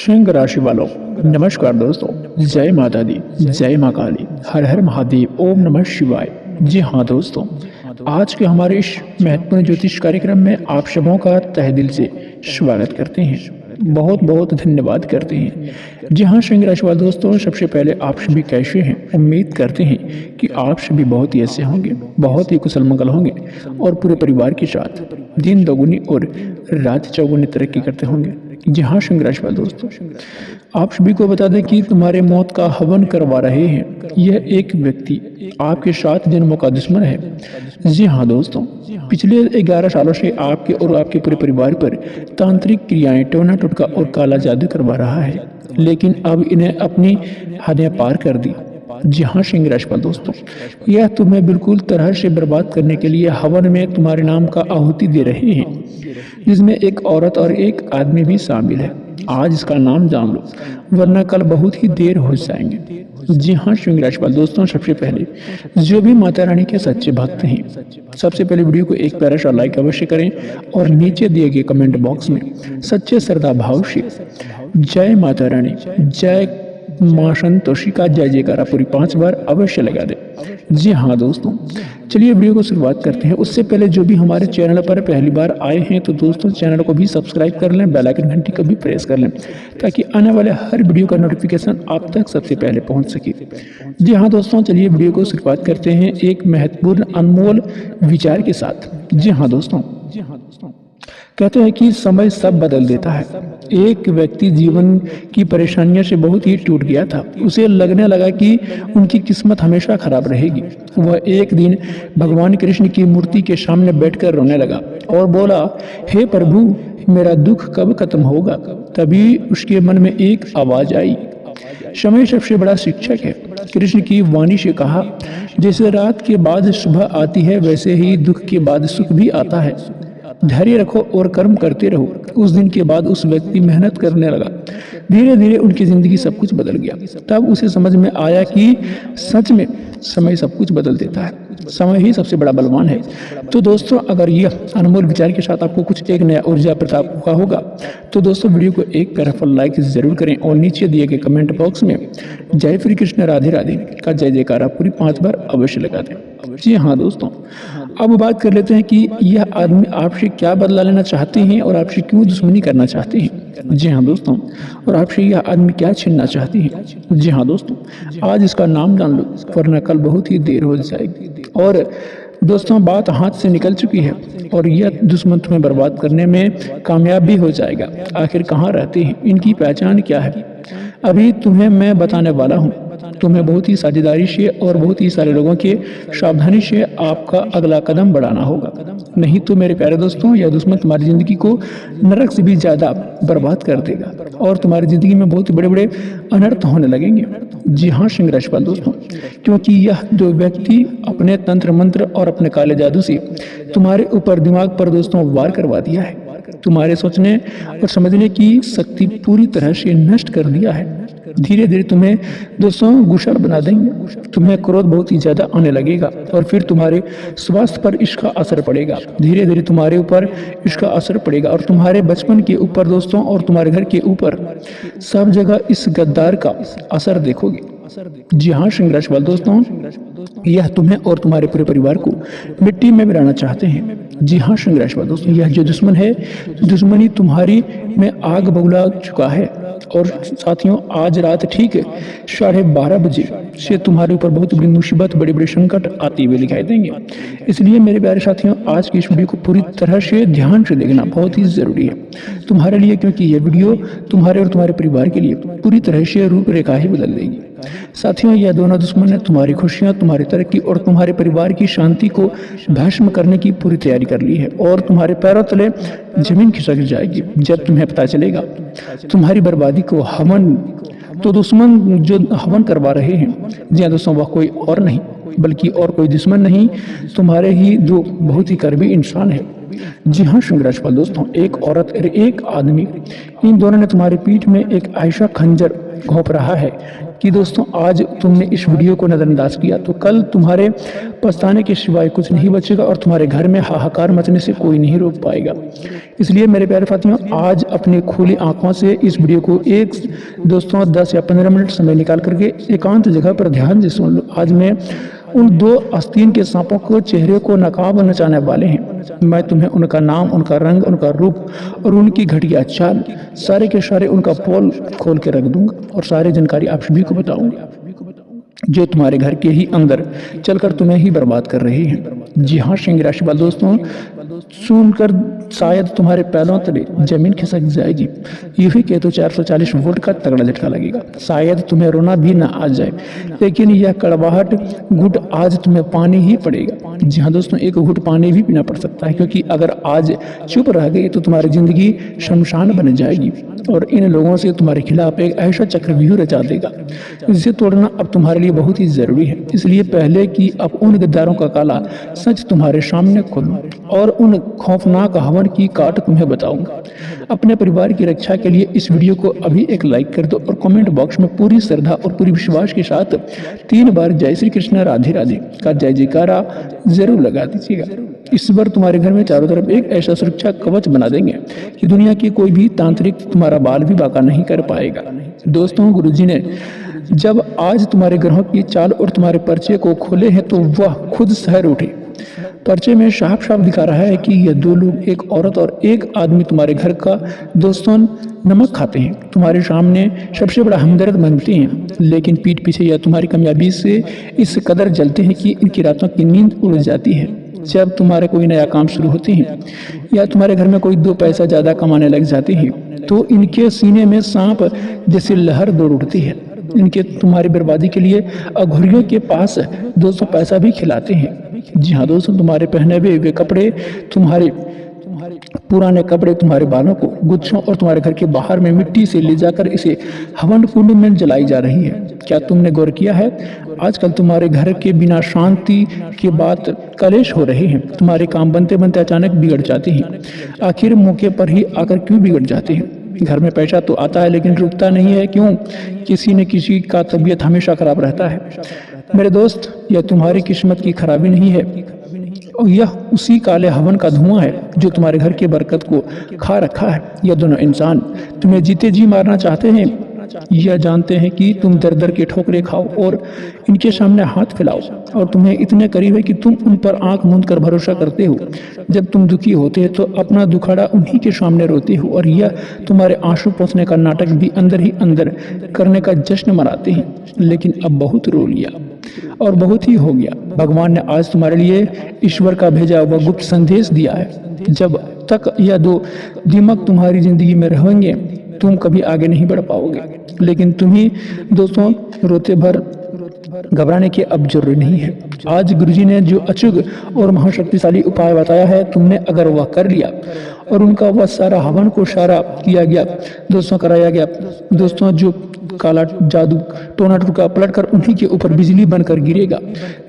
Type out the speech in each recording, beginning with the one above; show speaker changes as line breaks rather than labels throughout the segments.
सिंह राशि वालों, नमस्कार दोस्तों। जय माता दी, जय माँ काली, हर हर महादेव, ओम नमः शिवाय। जी हाँ दोस्तों, आज के हमारे इस महत्वपूर्ण ज्योतिष कार्यक्रम में आप सबों का तहे दिल से स्वागत करते हैं। बहुत बहुत धन्यवाद करते हैं। जी हाँ सिंह राशि वाले दोस्तों, सबसे पहले आप सभी कैसे हैं? उम्मीद करते हैं कि आप सभी बहुत ही अच्छे होंगे, बहुत ही कुशल मंगल होंगे और पूरे परिवार के साथ दिन दोगुनी और रात चौगुनी तरक्की करते होंगे। जी हाँ सिंह राशि वाले दोस्तों, आप सभी को बता दें कि तुम्हारे मौत का हवन करवा रहे हैं यह एक व्यक्ति आपके 7 जन्मों का दुश्मन है। जी हाँ दोस्तों, पिछले 11 सालों से आपके और आपके पूरे परिवार पर तांत्रिक क्रियाएं, टोना टोटका और काला जादू करवा रहा है, लेकिन अब इन्हें अपनी हदें पार कर दी। जी हाँ सिंह राशि वाले दोस्तों, यह तुम्हें बिल्कुल तरह से बर्बाद करने के लिए हवन में तुम्हारे नाम का आहुति दे रहे हैं, जिसमें एक औरत और एक आदमी भी शामिल है। आज इसका नाम जान लो, वरना कल बहुत ही देर हो जाएंगे। जी हाँ सिंह राशि वाले दोस्तों, सबसे पहले जो भी माता रानी के सच्चे भक्त हैं, सबसे पहले वीडियो को एक प्यारा सा लाइक अवश्य करें और नीचे दिए गए कमेंट बॉक्स में सच्चे श्रद्धा भाव से जय माता रानी, जय माँ संतोषी का जय जयकारा पूरी 5 बार अवश्य लगा दे। जी हाँ दोस्तों, चलिए वीडियो को शुरुआत करते हैं। उससे पहले जो भी हमारे चैनल पर पहली बार आए हैं तो दोस्तों चैनल को भी सब्सक्राइब कर लें, बेल आइकन घंटी को भी प्रेस कर लें ताकि आने वाले हर वीडियो का नोटिफिकेशन आप तक सबसे पहले पहुंच सके। जी हाँ दोस्तों, चलिए वीडियो को शुरुआत करते हैं एक महत्वपूर्ण अनमोल विचार के साथ। जी हाँ दोस्तों, कहते हैं कि समय सब बदल देता है। एक व्यक्ति जीवन की परेशानियों से बहुत ही टूट गया था। उसे लगने लगा कि उनकी किस्मत हमेशा खराब रहेगी। वह एक दिन भगवान कृष्ण की मूर्ति के सामने बैठकर रोने लगा और बोला, हे प्रभु, मेरा दुख कब खत्म होगा? तभी उसके मन में एक आवाज आई, समय सबसे बड़ा शिक्षक है। कृष्ण की वाणी से कहा, जैसे रात के बाद सुबह आती है वैसे ही दुख के बाद सुख भी आता है। धैर्य रखो और कर्म करते रहो। उस दिन के बाद उस व्यक्ति मेहनत करने लगा। धीरे धीरे उनकी जिंदगी सब कुछ बदल गया। तब उसे समझ में आया कि सच में समय सब कुछ बदल देता है, समय ही सबसे बड़ा बलवान है। तो दोस्तों, अगर यह अनमोल विचार के साथ आपको कुछ एक नया ऊर्जा प्रताप हुआ होगा तो दोस्तों वीडियो को एक प्यारा फल लाइक जरूर करें और नीचे दिए गए कमेंट बॉक्स में जय श्री कृष्ण राधे राधे का जय जयकारा पूरी 5 बार अवश्य लगा दें। जी हाँ दोस्तों, अब बात कर लेते हैं कि यह आदमी आपसे क्या बदला लेना चाहते हैं और आपसे क्यों दुश्मनी करना चाहते हैं। जी हाँ दोस्तों, और आपसे यह आदमी क्या छीनना चाहते हैं। जी हाँ दोस्तों, आज इसका नाम जान लो, वरना कल बहुत ही देर हो जाएगी। और दोस्तों, बात हाथ से निकल चुकी है और यह दुश्मन तुम्हें बर्बाद करने में कामयाब भी हो जाएगा। आखिर कहाँ रहते हैं, इनकी पहचान क्या है, अभी तुम्हें मैं बताने वाला हूँ। तुम्हें बहुत ही साझेदारी से और बहुत ही सारे लोगों के सावधानी से आपका अगला कदम बढ़ाना होगा, नहीं तो मेरे प्यारे दोस्तों यह दुश्मन तुम्हारी जिंदगी को नरक से भी ज्यादा बर्बाद कर देगा और तुम्हारी जिंदगी में बहुत बड़े बड़े अनर्थ होने लगेंगे। जी हाँ सिंह राशि वाले दोस्तों, क्योंकि यह जो व्यक्ति अपने तंत्र मंत्र और अपने काले जादू से तुम्हारे ऊपर दिमाग पर दोस्तों वार करवा दिया है, तुम्हारे सोचने और समझने की शक्ति पूरी तरह से नष्ट कर दिया है। धीरे धीरे तुम्हें दोस्तों गुस्सा बना देंगे, तुम्हें क्रोध बहुत ही ज्यादा आने लगेगा और फिर तुम्हारे स्वास्थ्य पर इसका असर पड़ेगा। धीरे धीरे तुम्हारे ऊपर इसका असर पड़ेगा और तुम्हारे बचपन के ऊपर दोस्तों और तुम्हारे घर के ऊपर सब जगह इस गद्दार का असर देखोगे। जी हाँ सिंह राशि वाले दोस्तों, यह तुम्हें और तुम्हारे पूरे परिवार को मिट्टी में मिलाना चाहते हैं। जी हाँ सिंह राशि वाले दोस्तों, यह जो दुश्मन है, दुश्मनी तुम्हारी में आग बबूला चुका है। और साथियों, आज रात ठीक 12:30 बजे से तुम्हारे ऊपर बहुत बड़ी मुसीबत, बड़े बड़े संकट आते हुए दिखाई देंगे। इसलिए मेरे प्यारे साथियों, आज की इस वीडियो को पूरी तरह से ध्यान से देखना बहुत ही जरूरी है तुम्हारे लिए, क्योंकि यह वीडियो तुम्हारे और तुम्हारे परिवार के लिए पूरी तरह से रूपरेखा ही बदल देगी। साथियों, यह दोनों दुश्मन ने तुम्हारी खुशियां, तुम्हारी तरक्की और तुम्हारे परिवार की शांति को भस्म करने की पूरी तैयारी कर ली है और तुम्हारे पैरों तले जमीन खिसक जाएगी जब तुम्हें पता चलेगा तुम्हारी बर्बादी को हवन, तो दुश्मन जो हवन करवा रहे हैं, जी हाँ दोस्तों, वह कोई और नहीं बल्कि और कोई दुश्मन नहीं, तुम्हारे ही दो बहुत ही करीबी इंसान है। जी हाँ सिंह राशि वाले दोस्तों, एक औरत और एक आदमी, इन दोनों ने तुम्हारी पीठ में एक ऐसा खंजर घोंप रहा है कि दोस्तों आज तुमने इस वीडियो को नज़रअंदाज किया तो कल तुम्हारे पछताने के सिवाय कुछ नहीं बचेगा और तुम्हारे घर में हाहाकार मचने से कोई नहीं रोक पाएगा। इसलिए मेरे प्यारे साथियों, आज अपनी खुली आंखों से इस वीडियो को एक दोस्तों 10 या 15 मिनट समय निकाल करके एकांत जगह पर ध्यान से सुन लो। आज मैं उन 2 आस्तीन के सांपों को चेहरे को नकाब नचाने वाले हैं। मैं तुम्हें उनका नाम, उनका रंग, उनका रूप और उनकी घटिया चाल सारे के सारे उनका पोल खोल के रख दूंगा और सारी जानकारी आप सभी को बताऊंगा जो तुम्हारे घर के ही अंदर चलकर तुम्हें ही बर्बाद कर रही हैं। जी हाँ सिंह राशि वाले दोस्तों, सुनकर शायद तुम्हारे पैरों तले जमीन खिसक जाएगी। यूं ही तो 440 वोल्ट का तगड़ा झटका लगेगा। शायद तुम्हें रोना भी ना आ जाए, लेकिन यह कड़वाहट घुट आज तुम्हें पानी ही पड़ेगा। जी हाँ दोस्तों, एक घुट पानी भी पीना पड़ सकता है, क्योंकि अगर आज चुप रह गए तो तुम्हारी जिंदगी शमशान बन जाएगी और इन लोगों से तुम्हारे खिलाफ एक ऐसा चक्रव्यूह रचा देगा जिसे तोड़ना अब तुम्हारे लिए बहुत ही जरूरी है। इसलिए पहले कि अब उन गद्दारों का काला सच तुम्हारे सामने खोलूं और उन खौफनाक हवन की काट तुम्हें बताऊंगा। अपने परिवार की रक्षा के लिए इस वीडियो को अभी एक लाइक कर दो और कमेंट बॉक्स में पूरी श्रद्धा और पूरी विश्वास के साथ 3 बार जय श्री कृष्ण राधे राधे का जय जयकारा जरूर लगा दीजिएगा। इस बार तुम्हारे घर में चारों तरफ एक ऐसा सुरक्षा कवच बना देंगे कि दुनिया की कोई भी तांत्रिक तुम्हारा बाल भी बाका नहीं कर पाएगा। दोस्तों, गुरुजी ने जब आज तुम्हारे ग्रहों की चाल और तुम्हारे पर्चे को खोले हैं तो वह खुद शहर उठे। पर्चे में साफ साफ दिखा रहा है कि ये 2 लोग, एक औरत और एक आदमी तुम्हारे घर का दोस्तों नमक खाते हैं, तुम्हारे सामने सबसे बड़ा हमदर्द बनते हैं, लेकिन पीठ पीछे या तुम्हारी कामयाबी से इस कदर जलते हैं कि इनकी रातों की नींद उड़ जाती है। जब तुम्हारे कोई नया काम शुरू होते हैं या तुम्हारे घर में कोई 2 पैसा ज़्यादा कमाने लग जाते हैं तो इनके सीने में सांप जैसी लहर दौड़ उठती है। इनके तुम्हारी बर्बादी के लिए अघोरियों के पास 200 पैसा भी खिलाते हैं। जी हाँ दोस्तों, तुम्हारे पहने हुए वे कपड़े, तुम्हारे पुराने कपड़े, तुम्हारे बालों को गुच्छों और तुम्हारे घर के बाहर में मिट्टी से ले जाकर इसे हवन कुंड में जलाई जा रही है। क्या तुमने गौर किया है? आजकल तुम्हारे घर के बिना शांति के बाद कलेश हो रहे हैं। तुम्हारे काम बनते बनते अचानक बिगड़ जाते हैं। आखिर मौके पर ही आकर क्यों बिगड़ जाते हैं? घर में पैसा तो आता है लेकिन रुकता नहीं है, क्यों? किसी न किसी का तबीयत हमेशा खराब रहता है। मेरे दोस्त, यह तुम्हारी किस्मत की खराबी नहीं है, और यह उसी काले हवन का धुआं है जो तुम्हारे घर की बरकत को खा रखा है। यह दोनों इंसान तुम्हें जीते जी मारना चाहते हैं। यह जानते हैं कि तुम दर दर के ठोकरे खाओ और इनके सामने हाथ फैलाओ और तुम्हें इतने करीब है कि तुम उन पर आंख मूंद कर भरोसा करते हो। जब तुम दुखी होते हो तो अपना दुखड़ा उन्हीं के सामने रोते हो और यह तुम्हारे आंसू पोंछने का नाटक भी अंदर ही अंदर करने का जश्न मनाते हैं। लेकिन अब बहुत रो लिया और बहुत ही हो गया। भगवान ने आज तुम्हारे लिए ईश्वर का भेजा हुआ गुप्त संदेश दिया है। जब तक यह 2 दिमाग तुम्हारी जिंदगी में रहेंगे तुम कभी आगे नहीं बढ़ पाओगे। लेकिन तुम्ही दोस्तों रोते भर घबराने की अब जरूरी नहीं है। आज गुरुजी ने जो अचूक और महाशक्तिशाली उपाय बताया है, तुमने अगर वह कर लिया और उनका वह सारा हवन को सारा किया गया दोस्तों, कराया गया दोस्तों, जो काला जादू टोना टुका पलटकर उन्हीं के ऊपर बिजली बनकर गिरेगा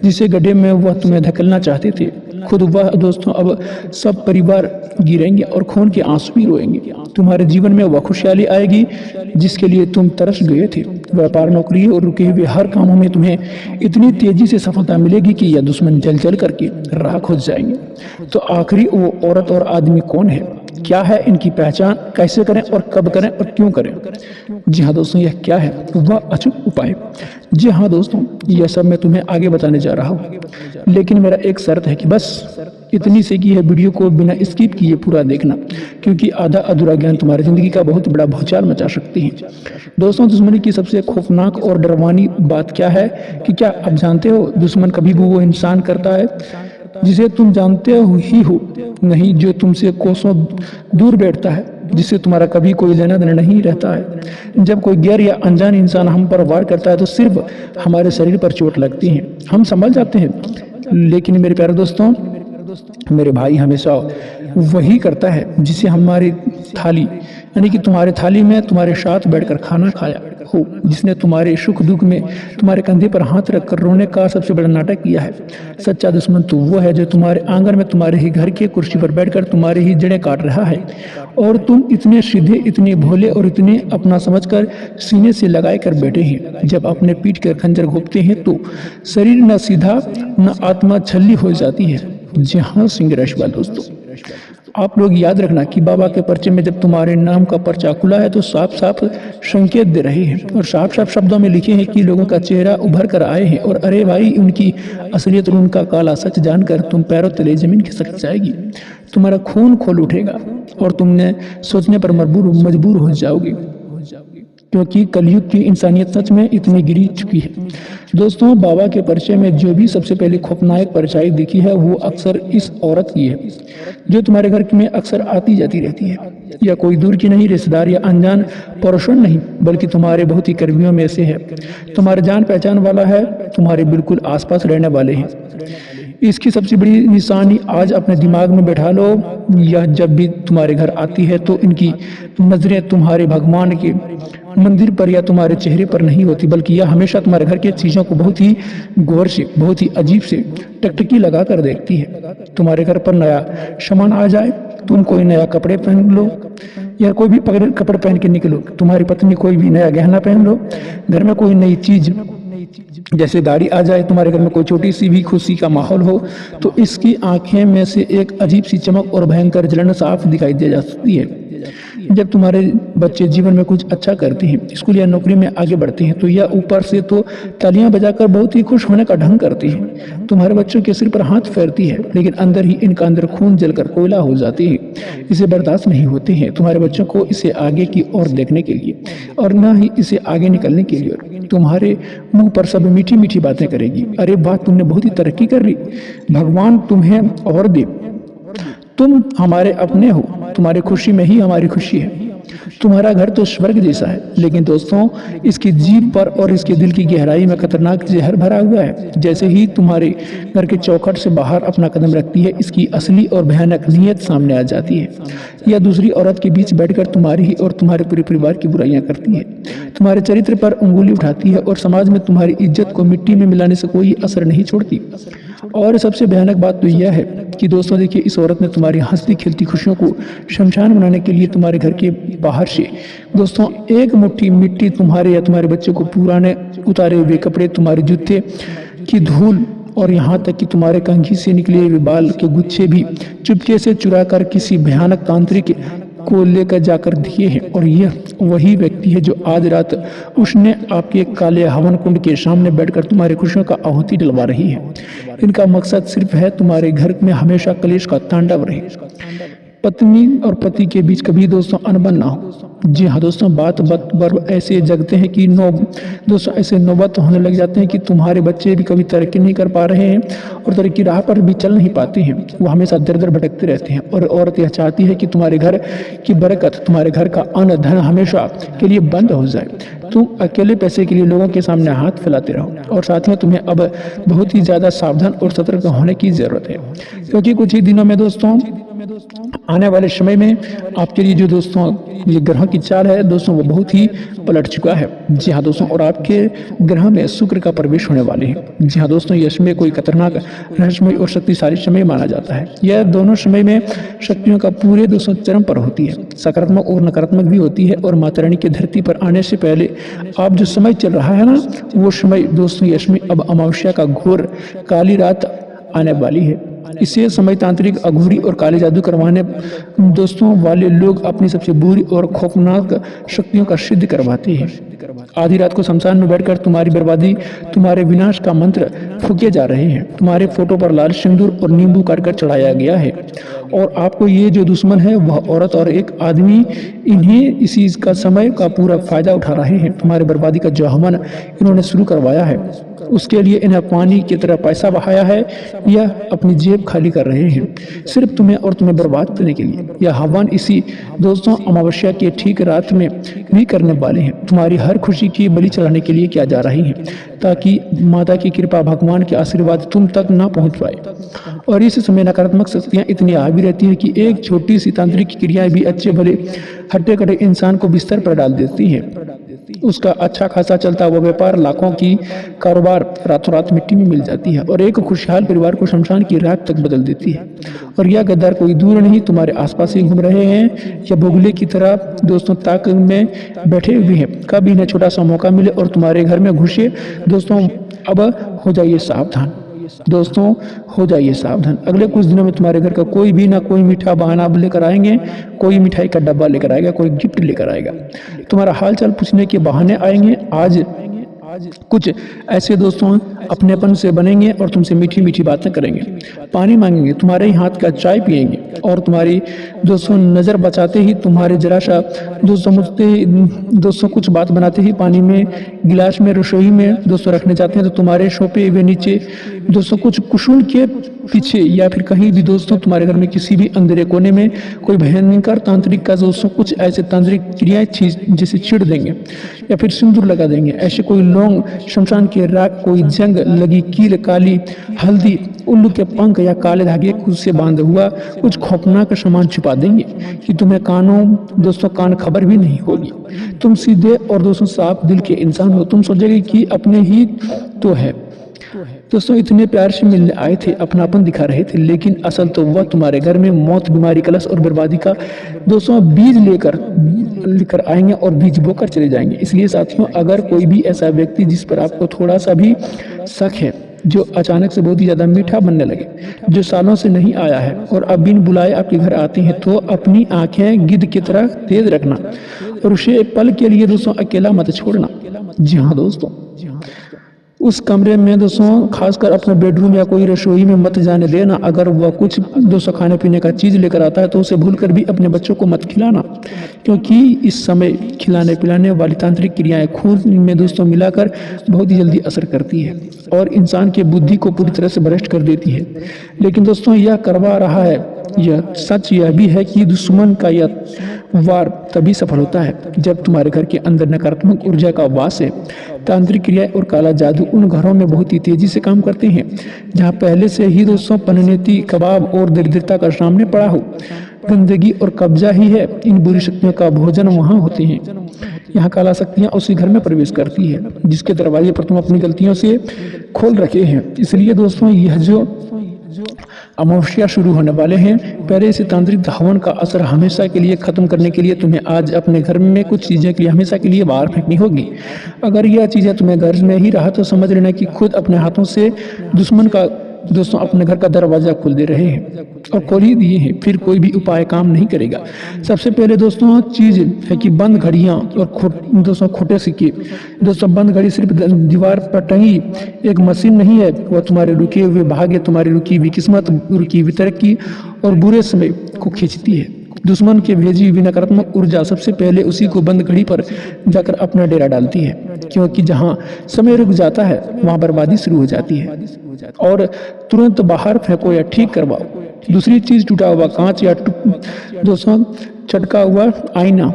जिसे गड्ढे में वह तुम्हें धकेलना चाहते थे। खुद वह दोस्तों अब सब परिवार गिरेंगे और खून के आंसू भी रोएंगे। तुम्हारे जीवन में वह खुशहाली आएगी जिसके लिए तुम तरस गए थे। व्यापार, नौकरी और रुके हुए हर कामों में तुम्हें इतनी तेजी से सफलता मिलेगी कि यह दुश्मन जल जल करके राख हो जाएंगे। तो आखिरी वो औरत और आदमी कौन है? क्या है इनकी पहचान? कैसे करें और कब करें और क्यों करें? जी हाँ दोस्तों, यह क्या है? वह अचूक उपाय। जी हाँ दोस्तों, यह सब मैं तुम्हें आगे बताने जा रहा हूँ, लेकिन मेरा एक शर्त है कि बस इतनी से कि यह वीडियो को बिना स्किप किए पूरा देखना, क्योंकि आधा अधूरा ज्ञान तुम्हारी जिंदगी का बहुत बड़ा भूचाल मचा सकती है। दोस्तों, दुश्मनी की सबसे खौफनाक और डरवानी बात क्या है कि क्या आप जानते हो, दुश्मन कभी भी वो इंसान करता है जिसे तुम जानते ही हो नहीं, जो तुमसे कोसों दूर बैठता है, जिससे तुम्हारा कभी कोई लेना देना नहीं रहता है। जब कोई गैर या अनजान इंसान हम पर वार करता है तो सिर्फ हमारे शरीर पर चोट लगती है, हम संभल जाते हैं। लेकिन मेरे प्यारे दोस्तों, मेरे भाई हमेशा वही करता है जिसे हमारी थाली यानी कि तुम्हारे थाली में तुम्हारे साथ बैठकर खाना खाया हो, जिसने तुम्हारे सुख दुख में तुम्हारे कंधे पर हाथ रखकर रोने का सबसे बड़ा नाटक किया है। सच्चा दुश्मन तो वो है जो तुम्हारे आंगन में तुम्हारे ही घर की कुर्सी पर बैठकर तुम्हारे ही जड़ें काट रहा है, और तुम इतने सीधे, इतने भोले और इतने अपना समझकर सीने से लगाए कर बैठे हैं। जब अपने पीठ कर खंजर घोंपते हैं तो शरीर न सीधा न आत्मा छल्ली हो जाती है। जी हाँ सिंह रशवाल दोस्तों, आप लोग याद रखना कि बाबा के पर्चे में जब तुम्हारे नाम का पर्चा खुला है तो साफ साफ संकेत दे रहे हैं और साफ साफ शब्दों में लिखे हैं कि लोगों का चेहरा उभर कर आए हैं, और अरे भाई उनकी असलियत और उनका काला सच जानकर तुम पैरों तले जमीन खिसक जाएगी, तुम्हारा खून खोल उठेगा और तुमने सोचने पर मजबूर हो जाओगे, क्योंकि कलयुग की इंसानियत सच में इतनी गिरी चुकी है। दोस्तों, बाबा के परिचय में जो भी सबसे पहले खौफनाक परछाई दिखी है वो अक्सर इस औरत की है, जो तुम्हारे घर में अक्सर आती जाती रहती है। या कोई दूर की नहीं, रिश्तेदार या अनजान पड़ोसन नहीं, बल्कि तुम्हारे बहुत ही कर्मियों में से है। तुम्हारे जान पहचान वाला है, तुम्हारे बिल्कुल आसपास रहने वाले हैं। इसकी सबसे बड़ी निशानी आज अपने दिमाग में बैठा लो। यह जब भी तुम्हारे घर आती है तो इनकी नजरें तुम्हारे भगवान के मंदिर पर या तुम्हारे चेहरे पर नहीं होती, बल्कि यह हमेशा तुम्हारे घर की चीजों को बहुत ही गौर से, बहुत ही अजीब से टकटकी लगा कर देखती है। तुम्हारे घर पर नया सामान आ जाए, तुम कोई नया कपड़े पहन लो या कोई भी कपड़े पहन के निकलो, तुम्हारी पत्नी कोई भी नया गहना पहन लो, घर में कोई नई चीज जैसे गाड़ी आ जाए, तुम्हारे घर में कोई छोटी सी भी खुशी का माहौल हो, तो इसकी आंखें में से एक अजीब सी चमक और भयंकर जलन साफ दिखाई दे जा सकती है। जब तुम्हारे बच्चे जीवन में कुछ अच्छा करते हैं, स्कूल या नौकरी में आगे बढ़ते हैं, तो यह ऊपर से तो तालियां बजाकर बहुत ही खुश होने का ढंग करती है, तुम्हारे बच्चों के सिर पर हाथ फेरती है, लेकिन अंदर ही इनका अंदर खून जलकर कोयला हो जाती है। इसे बर्दाश्त नहीं होते हैं तुम्हारे बच्चों को इसे आगे की ओर देखने के लिए, और न ही इसे आगे निकलने के लिए। तुम्हारे मुंह पर सब मीठी मीठी बातें करेगी, अरे वाह तुमने बहुत ही तरक्की कर ली, भगवान तुम्हें और दे, तुम हमारे अपने हो, तुम्हारी खुशी में ही हमारी खुशी है, तुम्हारा घर तो स्वर्ग जैसा है। लेकिन दोस्तों, इसकी जीभ पर और इसके दिल की गहराई में खतरनाक जहर भरा हुआ है। जैसे ही तुम्हारे घर के चौखट से बाहर अपना कदम रखती है, इसकी असली और भयानक नीयत सामने आ जाती है। यह दूसरी औरत के बीच बैठकर तुम्हारी ही और तुम्हारे पूरे परिवार की बुराइयां करती है, तुम्हारे चरित्र पर उंगली उठाती है और समाज में तुम्हारी इज्जत को मिट्टी में मिलाने से कोई असर नहीं छोड़ती। और सबसे भयानक बात तो यह है कि दोस्तों देखिए, इस औरत ने तुम्हारी हंसती खिलती खुशियों को शमशान बनाने के लिए तुम्हारे घर के बाहर से दोस्तों एक मुट्ठी मिट्टी तुम्हारे या तुम्हारे बच्चे को पुराने उतारे हुए कपड़े, तुम्हारे जूते की धूल और यहाँ तक कि तुम्हारे कंघी से निकले हुए बाल के गुच्छे भी चुपके से चुरा कर किसी भयानक तांत्रिक को लेकर जाकर दिए हैं। और यह वही व्यक्ति है जो आज रात उसने आपके काले हवन कुंड के सामने बैठकर तुम्हारी खुशियों का आहुति डलवा रही है। इनका मकसद सिर्फ है तुम्हारे घर में हमेशा कलेश का तांडव रहे, पत्नी और पति के बीच कभी दोस्तों अनबन ना हो। जी हाँ दोस्तों, बात ऐसे जगते हैं कि दोस्तों ऐसे नौबत होने लग जाते हैं कि तुम्हारे बच्चे भी कभी तरक्की नहीं कर पा रहे हैं और तरक्की राह पर भी चल नहीं पाते हैं, वो हमेशा दर दर भटकते रहते हैं। और औरत यह चाहती है कि तुम्हारे घर की बरकत, तुम्हारे घर का अन्न धन हमेशा के लिए बंद हो जाए, तुम अकेले पैसे के लिए लोगों के सामने हाथ फैलाते रहो। और साथ में तुम्हें अब बहुत ही ज़्यादा सावधान और सतर्क होने की ज़रूरत है, क्योंकि कुछ ही दिनों में दोस्तों आने वाले समय में आपके लिए जो दोस्तों ये ग्रह की चाल है दोस्तों वो बहुत ही पलट चुका है। जी हाँ दोस्तों, और आपके ग्रह में शुक्र का प्रवेश होने वाले हैं। जी हाँ दोस्तों, यह समय कोई खतरनाक रहस्यमय और शक्तिशाली समय माना जाता है। यह दोनों समय में शक्तियों का पूरे दोस्तों चरम पर होती है, सकारात्मक और नकारात्मक भी होती है। और माता रानी की धरती पर आने से पहले आप जो समय चल रहा है ना, वो समय दोस्तों यह समय अब अमावस्या का घोर काली रात आने वाली है। इसे समय तांत्रिक अघोरी और काले जादू करवाने दोस्तों वाले लोग अपनी सबसे बुरी और खौफनाक शक्तियों का सिद्ध करवाते हैं। आधी रात को शमशान में बैठकर तुम्हारी बर्बादी, तुम्हारे विनाश का मंत्र फूके जा रहे हैं। तुम्हारे फोटो पर लाल सिंदूर और नींबू काटकर चढ़ाया गया है, और आपको ये जो दुश्मन है वह औरत और एक आदमी, इन्हें इसी का समय का पूरा फायदा उठा रहे हैं। तुम्हारी बर्बादी का जो हमन इन्होंने शुरू करवाया है, उसके लिए इन्हें पानी की तरह पैसा बहाया है, यह अपनी जेब खाली कर रहे हैं सिर्फ तुम्हें और तुम्हें बर्बाद करने के लिए। यह हवन इसी दोस्तों अमावस्या के ठीक रात में भी करने वाले हैं। तुम्हारी हर खुशी की बलि चढ़ाने के लिए किया जा रही है, ताकि माता की कृपा, भगवान के आशीर्वाद तुम तक ना पहुंच पाए। और इस समय नकारात्मक शक्तियां इतनी हावी रहती है कि एक छोटी सी तांत्रिक क्रिया भी अच्छे भले हट्टे कट्टे इंसान को बिस्तर पर डाल देती है। उसका अच्छा खासा चलता हुआ व्यापार, लाखों की कारोबार रातों रात मिट्टी में मिल जाती है और एक खुशहाल परिवार को शमशान की राख तक बदल देती है। और यह गद्दार कोई दूर नहीं, तुम्हारे आसपास ही घूम रहे हैं या बगुले की तरह दोस्तों ताक में बैठे हुए हैं। कब इन्हें छोटा सा मौका मिले और तुम्हारे घर में घुसे दोस्तों, अब हो जाइए सावधान दोस्तों, हो जाइए सावधान। अगले कुछ दिनों में तुम्हारे घर का कोई भी ना कोई मीठा बहाना लेकर आएंगे, कोई मिठाई का डब्बा लेकर आएगा, कोई गिफ्ट लेकर आएगा, तुम्हारा हाल चाल पूछने के बहाने आएंगे। आज कुछ ऐसे दोस्तों अपनेपन से बनेंगे और तुमसे मीठी मीठी बातें करेंगे, पानी मांगेंगे, तुम्हारे ही हाथ का चाय पिएंगे और तुम्हारी दोस्तों नज़र बचाते ही, तुम्हारे जरा सा दोस्तों मुझते दोस्तों कुछ बात बनाते ही पानी में गिलास में रसोई में दोस्तों रखने जाते हैं तो तुम्हारे सोफे वे नीचे दोस्तों कुछ कुशुन के पीछे या फिर कहीं भी दोस्तों तुम्हारे घर में किसी भी अंधेरे कोने में कोई भयंकर तांत्रिक का दोस्तों कुछ ऐसे तांत्रिक क्रियाएं जैसे छिड़ देंगे या फिर सिंदूर लगा देंगे। ऐसे कोई लौंग, शमशान की राख, कोई जंग लगी कील, काली हल्दी, उल्लू के पंख या काले धागे खुद से बांधा हुआ कुछ खौफनाक सामान छुपा देंगे कि तुम्हें कान खबर भी नहीं होगी। तुम सीधे और दोस्तों साफ दिल के इंसान हो, तुम सोचोगे कि अपने ही तो है। दोस्तों इतने प्यार से मिलने आए थे, अपनापन दिखा रहे थे, लेकिन असल तो वह तुम्हारे घर में मौत, बीमारी, कलश और बर्बादी का दोस्तों बीज लेकर आएंगे और बीज बोकर चले जाएंगे। इसलिए साथियों, अगर कोई भी ऐसा व्यक्ति जिस पर आपको थोड़ा सा भी शक है, जो अचानक से बहुत ही ज्यादा मीठा बनने लगे, जो सालों से नहीं आया है और अब बिन बुलाए आपके घर आते हैं, तो अपनी आंखें गिद्ध की तरह तेज रखना और उसे पल के लिए दोस्तों अकेला मत छोड़ना। जी हाँ दोस्तों, उस कमरे में दोस्तों खासकर अपने बेडरूम या कोई रसोई में मत जाने देना। अगर वह कुछ दोस्तों खाने पीने का चीज़ लेकर आता है तो उसे भूलकर भी अपने बच्चों को मत खिलाना, क्योंकि इस समय खिलाने पिलाने वाली तांत्रिक क्रियाएं खून में दोस्तों मिलाकर बहुत ही जल्दी असर करती है और इंसान की बुद्धि को पूरी तरह से भ्रष्ट कर देती है। लेकिन दोस्तों यह करवा रहा है, यह सच यह भी है कि दुश्मन का यह वार तभी सफल होता है जब तुम्हारे घर के अंदर नकारात्मक ऊर्जा का वास है। तांत्रिक क्रिया और काला जादू उन घरों में बहुत ही तेजी से काम करते हैं जहां पहले से ही दोस्तों पननेती, कबाब और दरिद्रता का सामने पड़ा हो। गंदगी और कब्जा ही है, इन बुरी शक्तियों का भोजन वहां होते हैं। यहाँ काला शक्तियाँ उसी घर में प्रवेश करती है जिसके दरवाजे पर तुम अपनी गलतियों से खोल रखे हैं। इसलिए दोस्तों यह जो अमावस्या शुरू होने वाले हैं, पहले से तांत्रिक हवन का असर हमेशा के लिए खत्म करने के लिए तुम्हें आज अपने घर में कुछ चीजें के लिए हमेशा के लिए बाहर फेंकनी होगी। अगर यह चीजें तुम्हें घर में ही रहा तो समझ लेना कि खुद अपने हाथों से दुश्मन का दोस्तों अपने घर का दरवाजा खोल दे रहे हैं और खोल ही दिए हैं, फिर कोई भी उपाय काम नहीं करेगा। सबसे पहले दोस्तों चीज है कि बंद घड़ियां और दोस्तों खोटे सिक्के। दोस्तों बंद घड़ी सिर्फ दीवार पर टंगी एक मशीन नहीं है, वह तुम्हारे रुके हुए भाग्य, तुम्हारी रुकी हुई किस्मत, रुकी हुई तरक्की और बुरे समय को खींचती है। दुश्मन के भेजी हुई नकारात्मक ऊर्जा सबसे पहले उसी को बंद घड़ी पर जाकर अपना डेरा डालती है, क्योंकि जहां समय रुक जाता है वहां बर्बादी शुरू हो जाती है। और तुरंत बाहर फेंको या ठीक करवाओ। दूसरी चीज टूटा हुआ कांच या दोस्तों चटका हुआ आईना।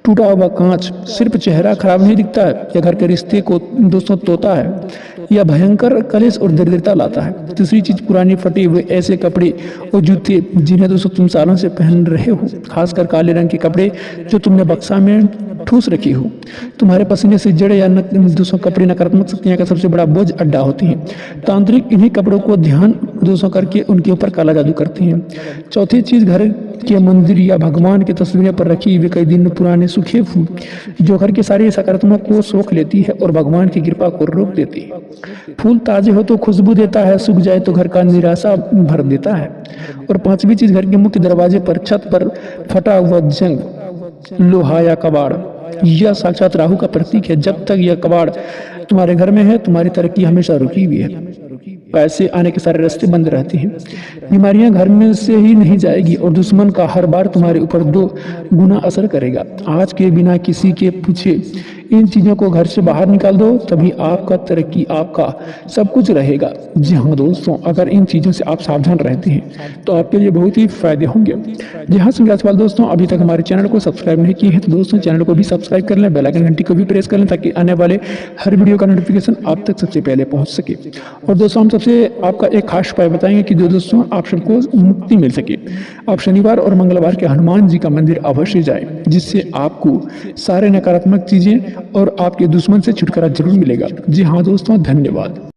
टूटा हुआ कांच सिर्फ चेहरा खराब नहीं दिखता है, यह घर के रिश्ते को दोस्तों तोड़ता है, यह भयंकर कलेश और दरिद्रता लाता है। तीसरी चीज पुरानी फटे हुए ऐसे कपड़े और जूते जिन्हें दोस्तों तुम सालों से पहन रहे हो, खासकर काले रंग के कपड़े जो तुमने बक्सा में ठूस रखे हो। तुम्हारे पसीने से जड़े या दोस्तों कपड़े नकारात्मक शक्तियां का सबसे बड़ा बोझ अड्डा होती हैं। तांत्रिक इन्हीं कपड़ों को ध्यान दोस्तों करके उनके ऊपर काला जादू करते हैं। चौथी चीज घर के मंदिर या भगवान की तस्वीरें पर रखी हुई कई दिन पुराने सूखे फूल जो घर के सारे सकारात्मक को सोख लेती है और भगवान की कृपा को रोक देती है। फूल ताजे हो तो खुशबू देता है, सूख जाए तो घर का निराशा भर देता है। और पांचवी चीज घर के मुख्य दरवाजे पर छत पर फटा हुआ जंग लोहा या कबाड़, यह साक्षात राहु का प्रतीक है। जब तक यह कबाड़ तुम्हारे घर में है तुम्हारी तरक्की हमेशा रुकी हुई है, पैसे आने के सारे रास्ते बंद रहते हैं, बीमारियां घर में से ही नहीं जाएगी और दुश्मन का हर बार तुम्हारे ऊपर 2 गुना असर करेगा। आज के बिना किसी के पूछे इन चीज़ों को घर से बाहर निकाल दो, तभी आपका तरक्की, आपका सब कुछ रहेगा। जी हाँ दोस्तों, अगर इन चीज़ों से आप सावधान रहते हैं तो आपके लिए बहुत ही फायदे होंगे। जी हाँ संगात सवाल दोस्तों, अभी तक हमारे चैनल को सब्सक्राइब नहीं किए हैं तो दोस्तों चैनल को भी सब्सक्राइब कर लें, बेल आइकन घंटी को भी प्रेस कर लें ताकि आने वाले हर वीडियो का नोटिफिकेशन आप तक सबसे पहले पहुंच सके। और दोस्तों हम सबसे आपका एक खास उपाय बताएंगे कि जो दोस्तों आप सबको मुक्ति मिल सके। आप शनिवार और मंगलवार के हनुमान जी का मंदिर अवश्य जाएं, जिससे आपको सारे नकारात्मक चीजें और आपके दुश्मन से छुटकारा जरूर मिलेगा। जी हाँ दोस्तों, धन्यवाद।